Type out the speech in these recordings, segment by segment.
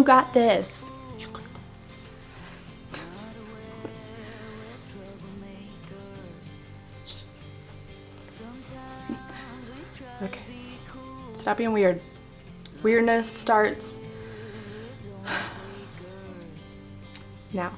got this. Okay, stop being weird. Weirdness starts now.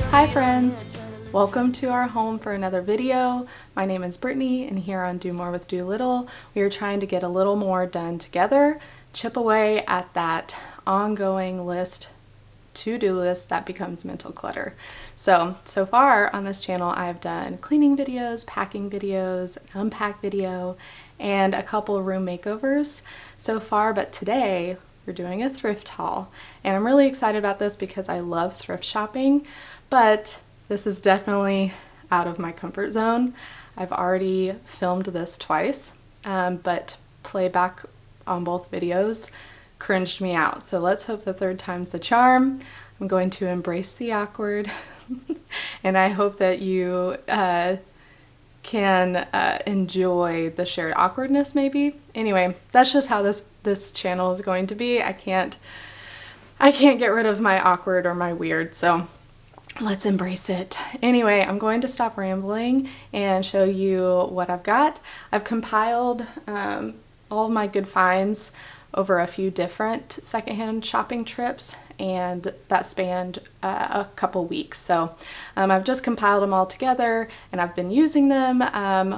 Hi friends, welcome to our home for another video. My name is Brittany, and here on Do More with Do Little, we are trying to get a little more done together, chip away at that ongoing to-do list that becomes mental clutter. So far on this channel, I've done cleaning videos, packing videos, an unpack video, and a couple room makeovers so far, but today we're doing a thrift haul. And I'm really excited about this because I love thrift shopping, but this is definitely out of my comfort zone. I've already filmed this twice, but playback on both videos cringed me out. So let's hope the third time's the charm. I'm going to embrace the awkward and I hope that you can enjoy the shared awkwardness maybe. Anyway, that's just how this channel is going to be. I can't get rid of my awkward or my weird, so let's embrace it. Anyway, I'm going to stop rambling and show you what I've got. I've compiled all of my good finds over a few different secondhand shopping trips, and that spanned a couple weeks. So I've just compiled them all together, and I've been using them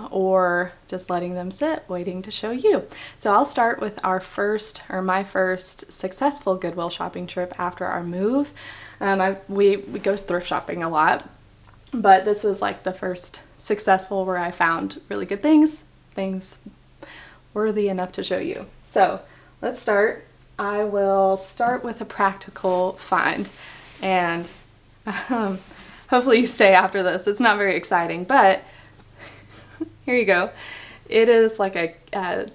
or just letting them sit, waiting to show you. So I'll start with my first successful Goodwill shopping trip after our move. We go thrift shopping a lot, but this was like the first successful where I found really good things worthy enough to show you. So let's start. I will start with a practical find, and hopefully you stay after this. It's not very exciting, but here you go. It is like a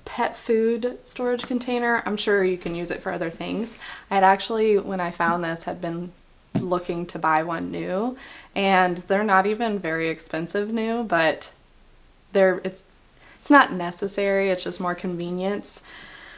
pet food storage container. I'm sure you can use it for other things. I had actually, when I found this, had been looking to buy one new, and they're not even very expensive new, but it's not necessary. It's just more convenience.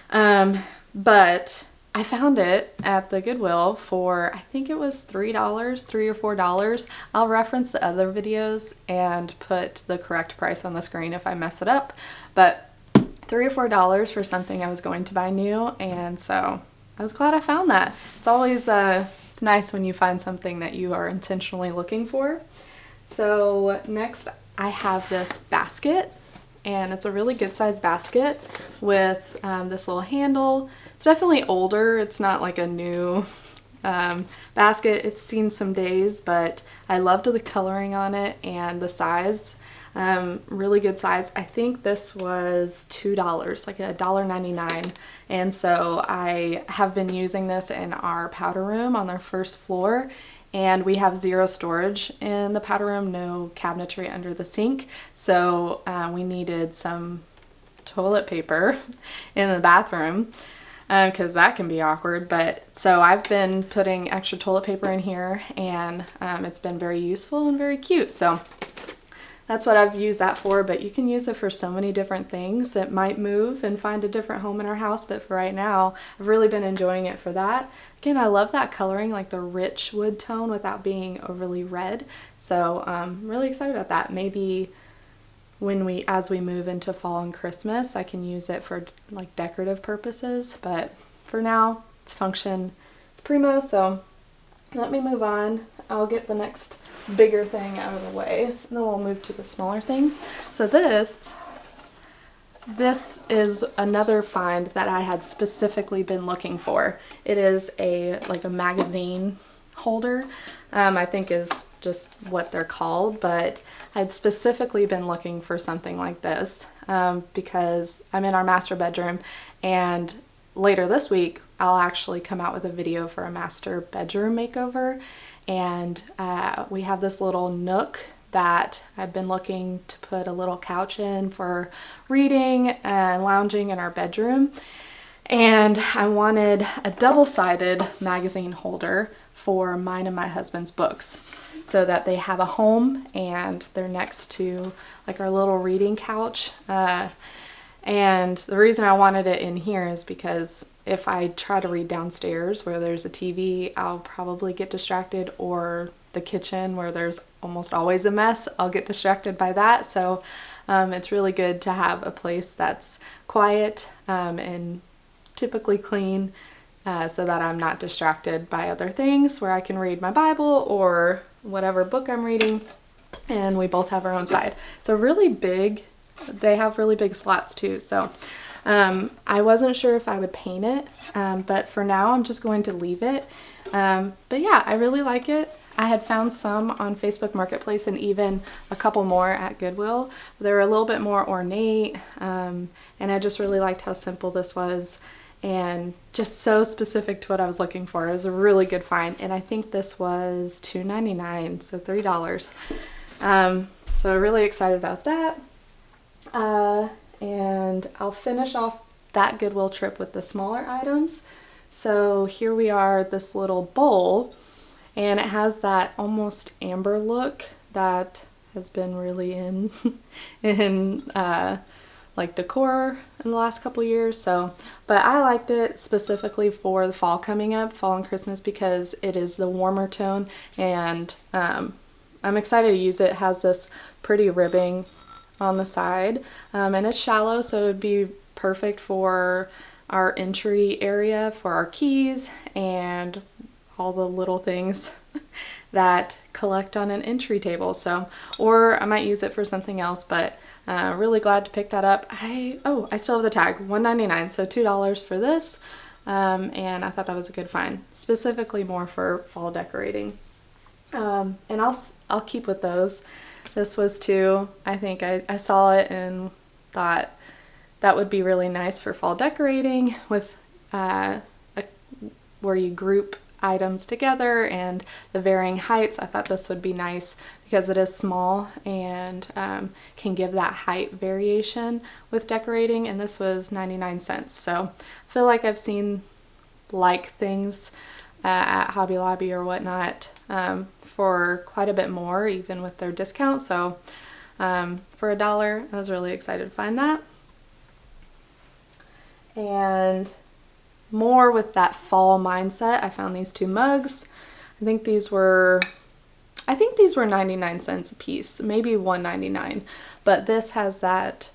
But I found it at the Goodwill for, I think it was $3 or $4. I'll reference the other videos and put the correct price on the screen if I mess it up, but $3 or $4 for something I was going to buy new, and so I was glad I found that. It's always it's nice when you find something that you are intentionally looking for. So next I have this basket, and it's a really good sized basket with this little handle. It's definitely older. It's not like a new basket. It's seen some days, but I loved the coloring on it and the size. Really good size. I think this was $2, like $1.99. And so I have been using this in our powder room on our first floor, and we have zero storage in the powder room, no cabinetry under the sink. So we needed some toilet paper in the bathroom because that can be awkward. But so I've been putting extra toilet paper in here, and it's been very useful and very cute. So that's what I've used that for, but you can use it for so many different things. It might move and find a different home in our house, but for right now, I've really been enjoying it for that. Again, I love that coloring, like the rich wood tone without being overly red. So I'm really excited about that. Maybe as we move into fall and Christmas, I can use it for like decorative purposes, but for now, its function is primo, so let me move on. I'll get the next bigger thing out of the way, and then we'll move to the smaller things. So this is another find that I had specifically been looking for. It is like a magazine holder, I think is just what they're called, but I'd specifically been looking for something like this because I'm in our master bedroom, and later this week I'll actually come out with a video for a master bedroom makeover, and we have this little nook that I've been looking to put a little couch in for reading and lounging in our bedroom, and I wanted a double-sided magazine holder for mine and my husband's books. so that they have a home and they're next to like our little reading couch. And the reason I wanted it in here is because if I try to read downstairs where there's a TV, I'll probably get distracted, or the kitchen where there's almost always a mess, I'll get distracted by that. So it's really good to have a place that's quiet and typically clean, so that I'm not distracted by other things, where I can read my Bible or whatever book I'm reading, and we both have our own side. It's a really big, they have really big slots too, so I wasn't sure if I would paint it, but for now I'm just going to leave it. But yeah, I really like it. I had found some on Facebook Marketplace and even a couple more at Goodwill. They were a little bit more ornate, and I just really liked how simple this was and just so specific to what I was looking for. It was a really good find, and I think this was $2.99, so $3. So really excited about that. And I'll finish off that Goodwill trip with the smaller items. So here we are, this little bowl, and it has that almost amber look that has been really in like decor in the last couple years. So, but I liked it specifically for the fall coming up, fall and Christmas, because it is the warmer tone, and I'm excited to use it. It has this pretty ribbing on the side, and it's shallow, so it would be perfect for our entry area for our keys and all the little things that collect on an entry table. So, or I might use it for something else, but really glad to pick that up. I still have the tag, $1.99, so $2 for this, and I thought that was a good find, specifically more for fall decorating. And I'll keep with those. This was too, I think I saw it and thought that would be really nice for fall decorating with where you group items together and the varying heights. I thought this would be nice because it is small and can give that height variation with decorating, and this was 99 cents. So I feel like I've seen like things at Hobby Lobby or whatnot for quite a bit more, even with their discount. So for $1, I was really excited to find that. And more with that fall mindset, I found these two mugs. I think these were 99 cents a piece, maybe $1.99, but this has that,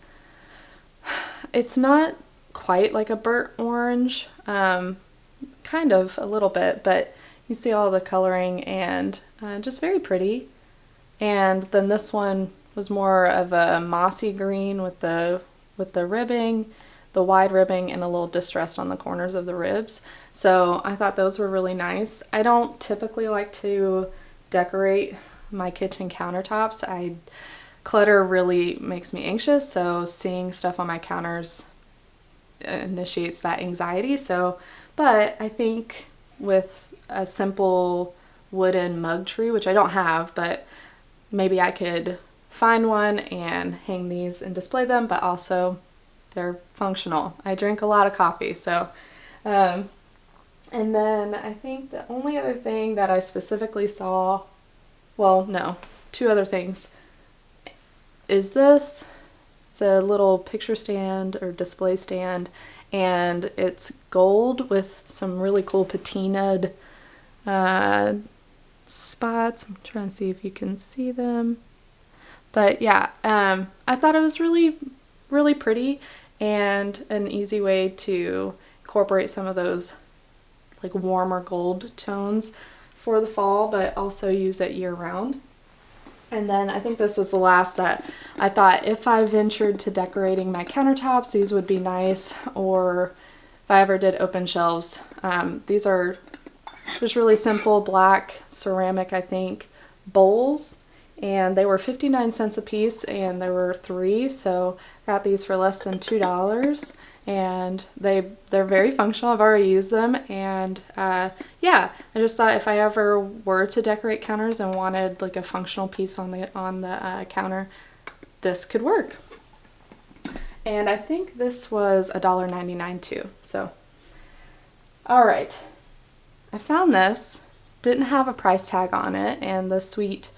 it's not quite like a burnt orange, kind of a little bit, but you see all the coloring and just very pretty. And then this one was more of a mossy green with the ribbing, the wide ribbing, and a little distressed on the corners of the ribs. So I thought those were really nice. I don't typically like to decorate my kitchen countertops. Clutter really makes me anxious, so seeing stuff on my counters initiates that anxiety. So, but I think with a simple wooden mug tree, which I don't have, but maybe I could find one and hang these and display them, but also they're functional. I drink a lot of coffee, so and then I think the only other thing that I specifically saw, well, no, two other things, is this. It's a little picture stand or display stand, and it's gold with some really cool patinaed spots. I'm trying to see if you can see them. But yeah, I thought it was really, really pretty and an easy way to incorporate some of those like warmer gold tones for the fall, but also use it year round. And then I think this was the last that I thought if I ventured to decorating my countertops, these would be nice, or if I ever did open shelves. These are just really simple black ceramic, I think, bowls, and they were 59 cents a piece, and there were 3, so I got these for less than $2, and they're very functional. I've already used them, and yeah, I just thought if I ever were to decorate counters and wanted like a functional piece on the counter, this could work. And I think this was $1.99 too. So, all right, I found this didn't have a price tag on it, and the sweet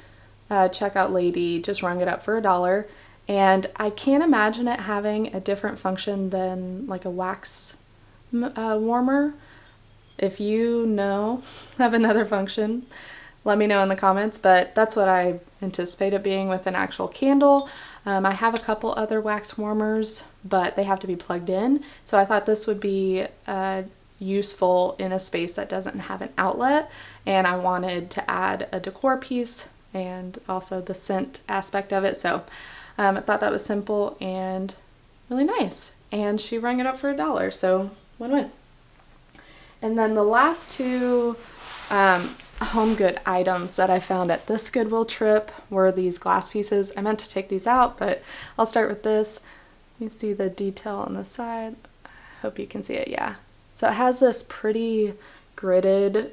checkout lady just rung it up for $1. And I can't imagine it having a different function than like a wax warmer. If you know of another function, let me know in the comments, but that's what I anticipate it being with an actual candle. I have a couple other wax warmers, but they have to be plugged in. So I thought this would be useful in a space that doesn't have an outlet, and I wanted to add a decor piece and also the scent aspect of it. So I thought that was simple and really nice. And she rang it up for $1, so win-win. And then the last two home good items that I found at this Goodwill trip were these glass pieces. I meant to take these out, but I'll start with this. You see the detail on the side. I hope you can see it, yeah. So it has this pretty gridded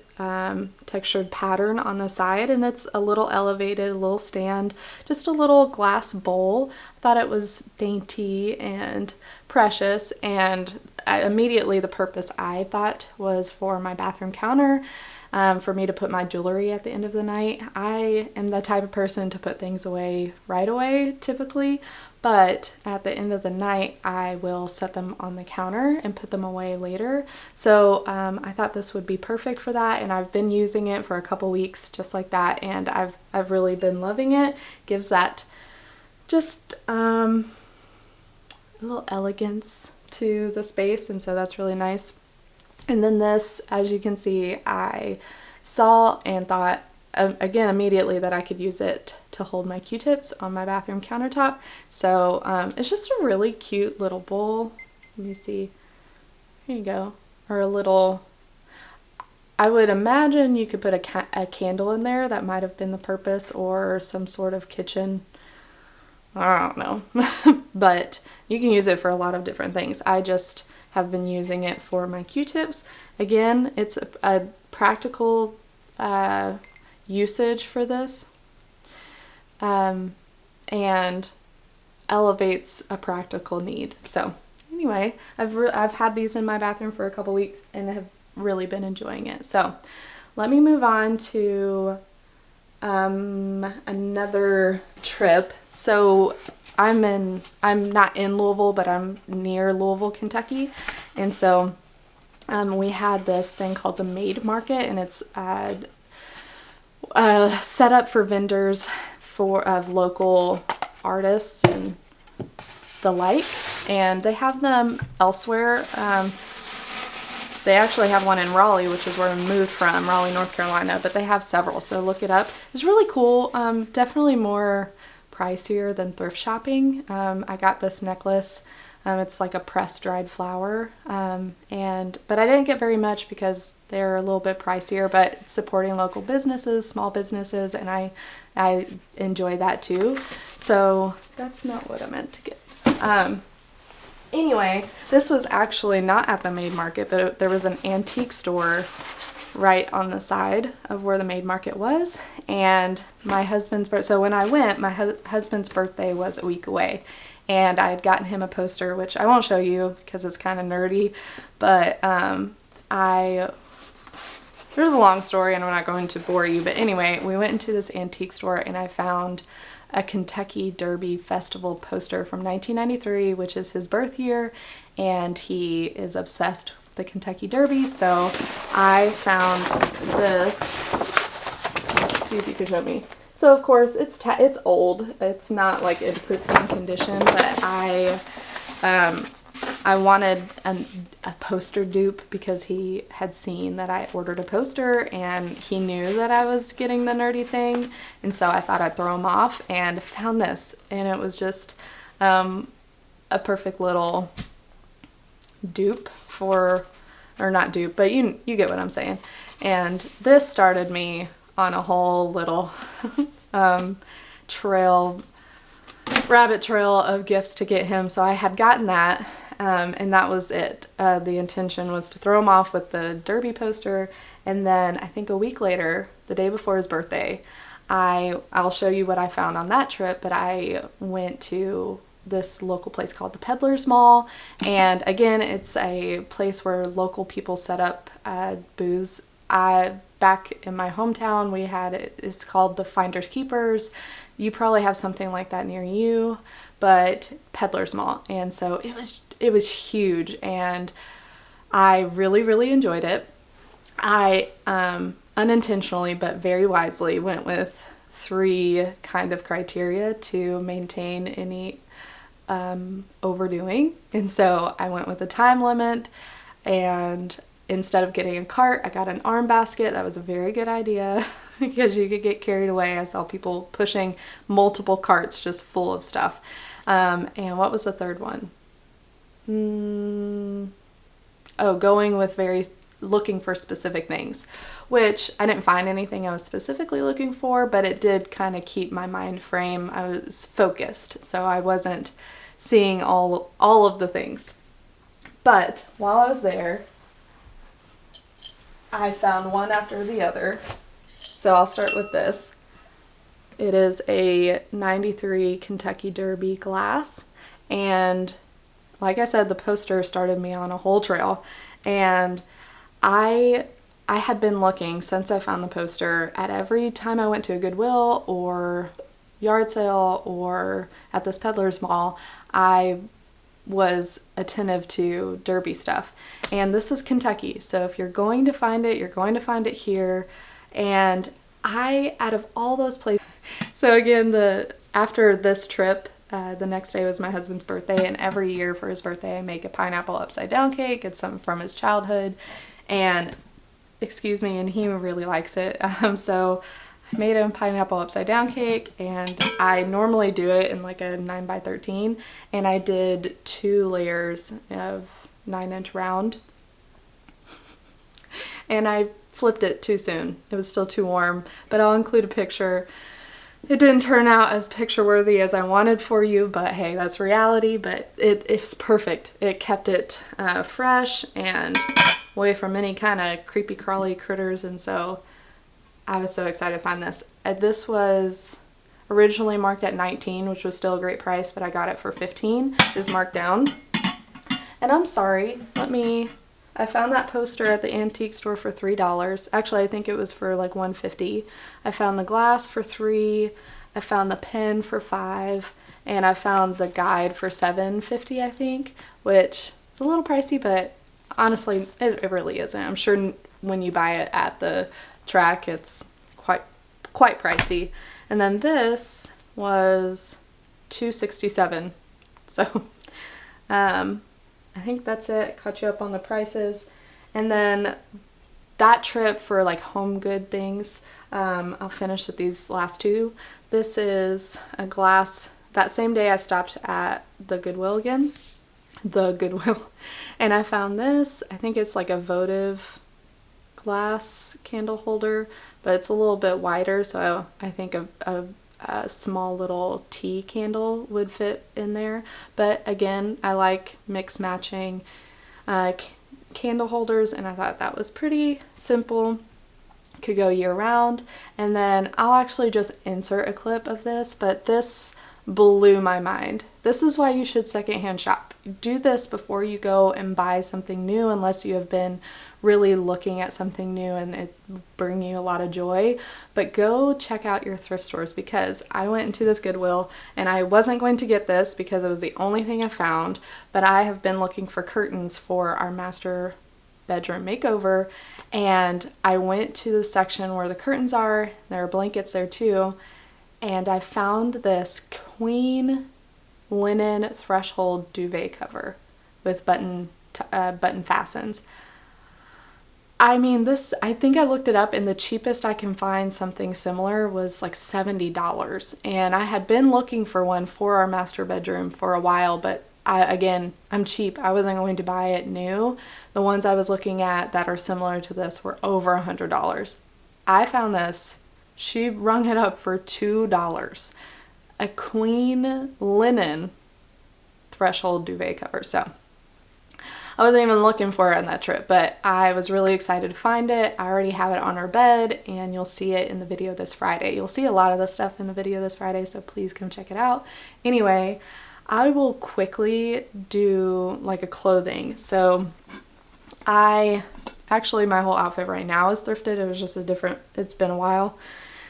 textured pattern on the side, and it's a little elevated, a little stand, just a little glass bowl. I thought it was dainty and precious, and immediately the purpose I thought was for my bathroom counter, for me to put my jewelry at the end of the night. I am the type of person to put things away right away typically, but at the end of the night I will set them on the counter and put them away later. So I thought this would be perfect for that, and I've been using it for a couple weeks just like that, and I've really been loving it. Gives that just a little elegance to the space, and so that's really nice. And then this, as you can see, I saw and thought again immediately that I could use it to hold my Q-tips on my bathroom countertop. So it's just a really cute little bowl. Let me see. Here you go. Or a little, I would imagine you could put a candle in there. That might have been the purpose, or some sort of kitchen, I don't know. But you can use it for a lot of different things. I just have been using it for my Q-tips. Again, it's a practical usage for this, and elevates a practical need. So anyway, I've had these in my bathroom for a couple weeks and have really been enjoying it. So let me move on to another trip. So I'm not in Louisville, but I'm near Louisville, Kentucky. And so we had this thing called the Maid Market, and it's set up for vendors of local artists and the like. And they have them elsewhere. They actually have one in Raleigh, which is where I moved from, Raleigh, North Carolina, but they have several, so look it up. It's really cool. Definitely more pricier than thrift shopping. I got this necklace. It's like a pressed dried flower, but I didn't get very much because they're a little bit pricier, but supporting local businesses, small businesses, and I enjoy that too. So that's not what I meant to get. Anyway, this was actually not at the Maid Market, but there was an antique store right on the side of where the Maid Market was, and my husband's birthday, so when I went, my husband's birthday was a week away, and I had gotten him a poster, which I won't show you because it's kind of nerdy, but there's a long story and I'm not going to bore you, but anyway, we went into this antique store and I found a Kentucky Derby Festival poster from 1993, which is his birth year, and he is obsessed with the Kentucky Derby, so I found this. Let's see if you can show me. So of course it's old. It's not like in pristine condition, but I wanted a poster dupe because he had seen that I ordered a poster and he knew that I was getting the nerdy thing, and so I thought I'd throw him off and found this, and it was just a perfect little dupe for, or not dupe, but you get what I'm saying. And this started me on a whole little rabbit trail of gifts to get him. So I had gotten that, and that was it. The intention was to throw him off with the Derby poster, and then I think a week later, the day before his birthday, I'll show you what I found on that trip, but I went to this local place called the Peddlers Mall, and again, it's a place where local people set up booths back in my hometown, we had it's called the Finders Keepers. You probably have something like that near you, but Peddlers Mall. And so it was huge, and I really enjoyed it. I unintentionally but very wisely went with 3 kind of criteria to maintain any overdoing. And so I went with a time limit, and instead of getting a cart, I got an arm basket. That was a very good idea because you could get carried away. I saw people pushing multiple carts just full of stuff. And what was the third one? Going with looking for specific things, which I didn't find anything I was specifically looking for, but it did kind of keep my mind frame. I was focused, so I wasn't seeing all of the things. But while I was there, I found one after the other. So I'll start with this. It is a 93 Kentucky Derby glass, and like I said, the poster started me on a whole trail, and I had been looking since I found the poster at every time I went to a Goodwill or yard sale or at this Peddlers Mall. I was attentive to Derby stuff, and this is Kentucky, so if you're going to find it, you're going to find it here. And out of all those places, so again, after this trip, the next day was my husband's birthday, and every year for his birthday I make a pineapple upside down cake. It's something from his childhood, and and he really likes it. So I made a pineapple upside down cake, and I normally do it in like a 9x13, and I did 2 layers of 9-inch round, and I flipped it too soon. It was still too warm, but I'll include a picture. It didn't turn out as picture worthy as I wanted for you, but hey, that's reality. But it's perfect. It kept it fresh and away from any kind of creepy crawly critters, and so I was so excited to find this. This was originally marked at $19, which was still a great price, but I got it for $15. It's marked down. And I'm sorry, I found that poster at the antique store for $3. Actually, I think it was for like $1.50. I found the glass for $3. I found the pen for $5. And I found the guide for $7.50, I think, which is a little pricey, but honestly, it really isn't. I'm sure when you buy it at the track, it's quite pricey. And then this was $2.67. So I think that's it. Caught you up on the prices. And then that trip for like home good things, I'll finish with these last 2. This is a glass. That same day I stopped at the Goodwill again. And I found this. I think it's like a votive glass candle holder, but it's a little bit wider, so I think a small little tea candle would fit in there. But again, I like mix matching candle holders, and I thought that was pretty simple. Could go year round. And then I'll actually just insert a clip of this, but this blew my mind. This is why you should secondhand shop. Do this before you go and buy something new, unless you have been really looking at something new and it bring you a lot of joy. But go check out your thrift stores, because I went into this Goodwill and I wasn't going to get this because it was the only thing I found, but I have been looking for curtains for our master bedroom makeover, and I went to the section where the curtains are. There are blankets there too, and I found this queen linen threshold duvet cover with button fastens. I mean, this, I think I looked it up, and the cheapest I can find something similar was like $70. And I had been looking for one for our master bedroom for a while, but I'm cheap. I wasn't going to buy it new. The ones I was looking at that are similar to this were over $100. I found this. She rung it up for $2. A queen linen threshold duvet cover. So I wasn't even looking for it on that trip, but I was really excited to find it. I already have it on our bed, and you'll see it in the video this Friday. You'll see a lot of the stuff in the video this Friday, so please come check it out. Anyway, I will quickly do like a clothing. So I Actually, my whole outfit right now is thrifted. It was just a different, it's been a while.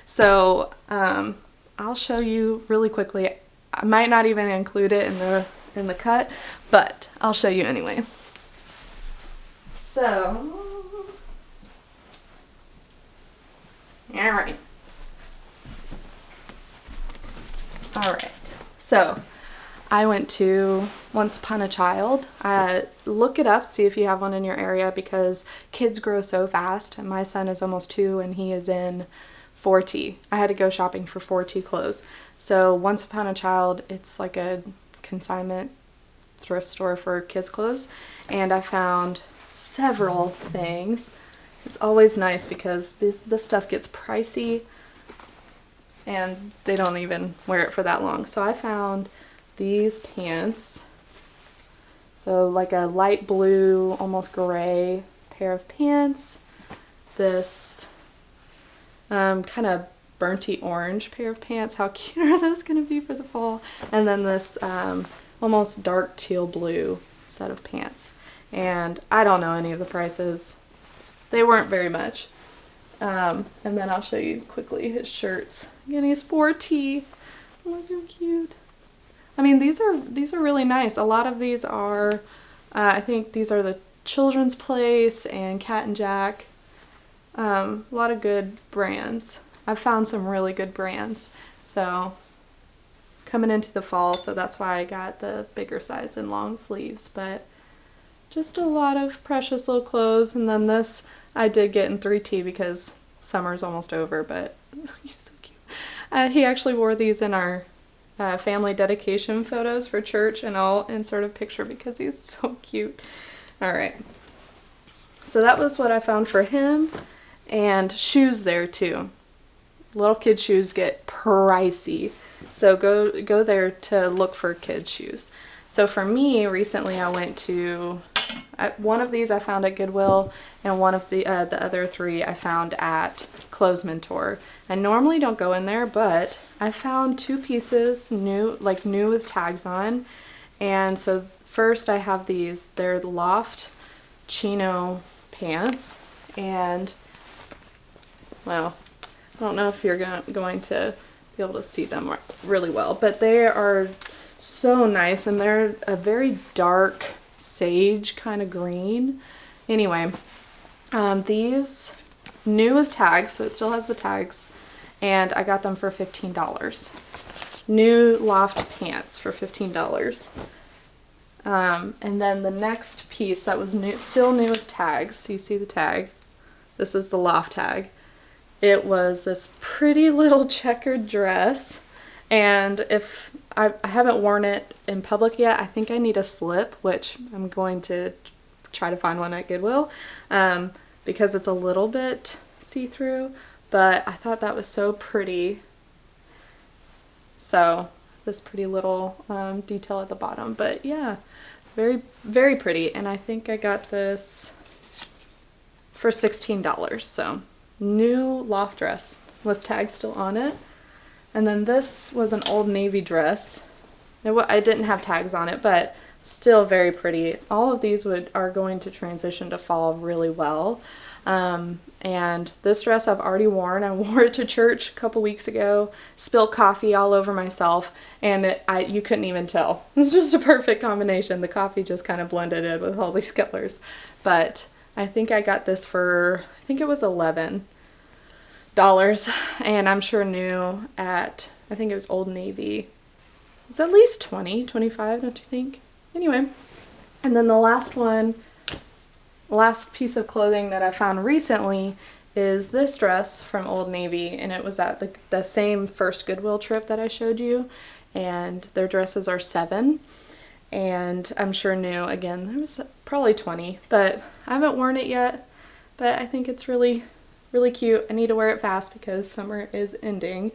So I'll show you really quickly. I might not even include it in the cut, but I'll show you anyway. So, all right. So I went to Once Upon a Child. Look it up, see if you have one in your area, because kids grow so fast. And my son is almost 2 and he is in 4T. I had to go shopping for 4T clothes. So Once Upon a Child, it's like a consignment thrift store for kids clothes, and I found several things. It's always nice because this stuff gets pricey and they don't even wear it for that long. So I found these pants. So like a light blue, almost gray pair of pants. This kind of burnty orange pair of pants. How cute are those going to be for the fall? And then this almost dark teal blue set of pants. And I don't know any of the prices. They weren't very much. And then I'll show you quickly his shirts. Again, he's 4T. Look how cute. I mean, these are really nice. A lot of these are, I think these are the Children's Place and Cat and Jack. A lot of good brands. I've found some really good brands. So coming into the fall, so that's why I got the bigger size and long sleeves. But just a lot of precious little clothes. And then this I did get in 3T because summer's almost over, but he's so cute. He actually wore these in our family dedication photos for church, and I'll insert a picture because he's so cute. Alright, so that was what I found for him. And shoes there too. Little kid shoes get pricey, so go there to look for kids shoes. So for me, recently I went to, one of these I found at Goodwill, and one of the other 3 I found at Clothes Mentor. I normally don't go in there, but I found 2 pieces new with tags on. And so first I have these, they're Loft chino pants, and well, I don't know if you're going to be able to see them really well, but they are so nice, and they're a very dark sage kind of green. Anyway, these new with tags, so it still has the tags, and I got them for $15. New Loft pants for $15. And then the next piece that was new, still new with tags, so you see the tag. This is the Loft tag. It was this pretty little checkered dress, and if I haven't worn it in public yet, I think I need a slip, which I'm going to try to find one at Goodwill, because it's a little bit see-through, but I thought that was so pretty. So this pretty little detail at the bottom, but yeah, very, very pretty. And I think I got this for $16, so new Loft dress with tags still on it. And then this was an Old Navy dress. I didn't have tags on it, but still very pretty. All of these are going to transition to fall really well. And this dress I've already worn. I wore it to church a couple weeks ago, spilled coffee all over myself, and you couldn't even tell. It was just a perfect combination. The coffee just kind of blended in with all these colors. But I think I got this for, I think it was $11. And I'm sure new at, I think it was Old Navy. It's at least 20, 25, don't you think? Anyway, and then the last piece of clothing that I found recently is this dress from Old Navy, and it was at the same first Goodwill trip that I showed you, and their dresses are $7, and I'm sure new, again, it was probably 20, but I haven't worn it yet, but I think it's really, really cute. I need to wear it fast because summer is ending,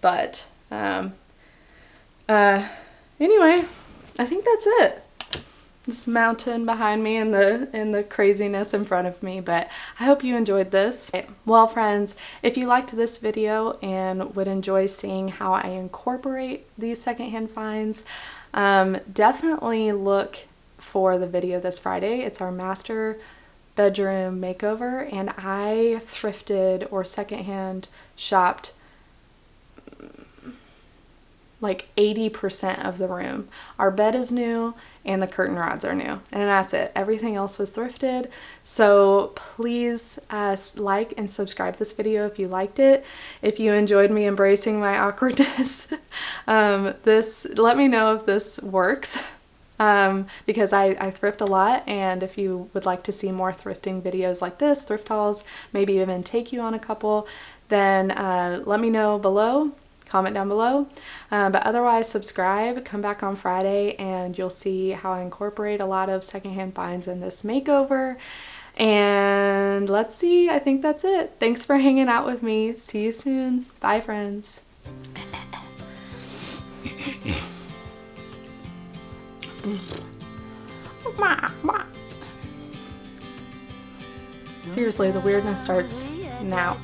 but anyway, I think that's it. This mountain behind me and the craziness in front of me, but I hope you enjoyed this. Well, friends, if you liked this video and would enjoy seeing how I incorporate these secondhand finds, definitely look for the video this Friday. It's our master bedroom makeover, and I thrifted or secondhand shopped like 80% of the room. Our bed is new and the curtain rods are new, and that's it. Everything else was thrifted. So please like and subscribe this video if you liked it. If you enjoyed me embracing my awkwardness, let me know if this works. Because I thrift a lot, and if you would like to see more thrifting videos like this, thrift hauls, maybe even take you on a couple, then let me know below. Comment down below. But otherwise, subscribe, come back on Friday, and you'll see how I incorporate a lot of secondhand finds in this makeover. And let's see, I think that's it. Thanks for hanging out with me. See you soon. Bye, friends. Seriously, the weirdness starts now.